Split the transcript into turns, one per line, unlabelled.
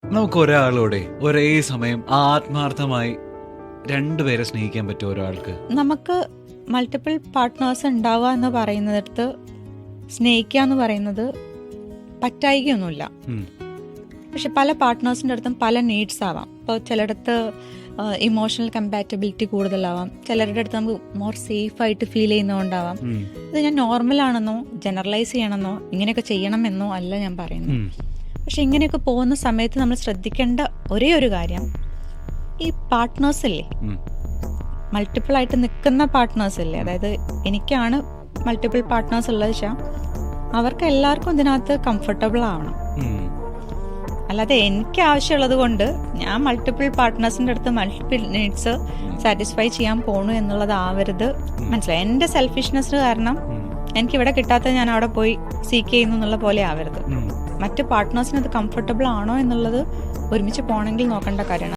നമുക്ക് ഒരാളോടെ ഒരേ സമയം ആത്മാർത്ഥമായി രണ്ടുപേരെ സ്നേഹിക്കാൻ പറ്റും ഒരാൾക്ക്?
നമുക്ക് മൾട്ടിപ്പിൾ പാർട്ട്നേഴ്സ് ഉണ്ടാവുക എന്ന് പറയുന്നിടത്ത് സ്നേഹിക്കുക എന്ന് പറയുന്നത് പറ്റായികയൊന്നുമില്ല.
ഉം.
പക്ഷെ പല പാർട്ട്നേഴ്സിൻ്റെ അടുത്തും പല നീഡ്സ് ആവാം. ഇപ്പോൾ ചിലയിടത്ത് ഇമോഷണൽ കമ്പാറ്റബിലിറ്റി കൂടുതലാവാം, ചിലരുടെ അടുത്ത് നമുക്ക് മോർ സേഫ് ആയിട്ട് ഫീൽ ചെയ്യുന്നതുകൊണ്ടാവാം.
ഉം.
ഇത് ഞാൻ നോർമലാണെന്നോ ജനറലൈസ് ചെയ്യണമെന്നോ ഇങ്ങനെയൊക്കെ ചെയ്യണമെന്നോ അല്ല ഞാൻ പറയുന്നത്.
ഉം.
പക്ഷെ ഇങ്ങനെയൊക്കെ പോകുന്ന സമയത്ത് നമ്മൾ ശ്രദ്ധിക്കേണ്ട ഒരേ ഒരു കാര്യം, ഈ പാർട്ട്നേഴ്സ് ഇല്ലേ,
ഉം.
മൾട്ടിപ്പിൾ ആയിട്ട് നിൽക്കുന്ന പാർട്ട്നേഴ്സ് ഇല്ലേ, അതായത് എനിക്കാണ് മൾട്ടിപ്പിൾ പാർട്ട്നേഴ്സ് ഉള്ളത് വെച്ചാൽ അവർക്ക് എല്ലാവർക്കും ഇതിനകത്ത് കംഫർട്ടബിൾ ആവണം.
ഉം.
അല്ലാതെ എനിക്ക് ആവശ്യമുള്ളത് കൊണ്ട് ഞാൻ മൾട്ടിപ്പിൾ പാർട്ട്നേഴ്സിൻ്റെ അടുത്ത് മൾട്ടിപ്പിൾ നീഡ്സ് സാറ്റിസ്ഫൈ ചെയ്യാൻ പോണു എന്നുള്ളതാവരുത്. മനസ്സിലായി? എൻ്റെ സെൽഫിഷ്നെസ് കാരണം
ഉം.
എനിക്കിവിടെ കിട്ടാത്ത ഞാൻ അവിടെ പോയി സീക്ക് ചെയ്യുന്നു എന്നുള്ള പോലെ ആവരുത്.
ഉം.
മറ്റ് പാർട്ട്നേഴ്സിന് അത് കംഫർട്ടബിൾ ആണോ എന്നുള്ളത് ഒരുമിച്ച് പോകണമെങ്കിൽ നോക്കേണ്ട കാര്യമാണ്.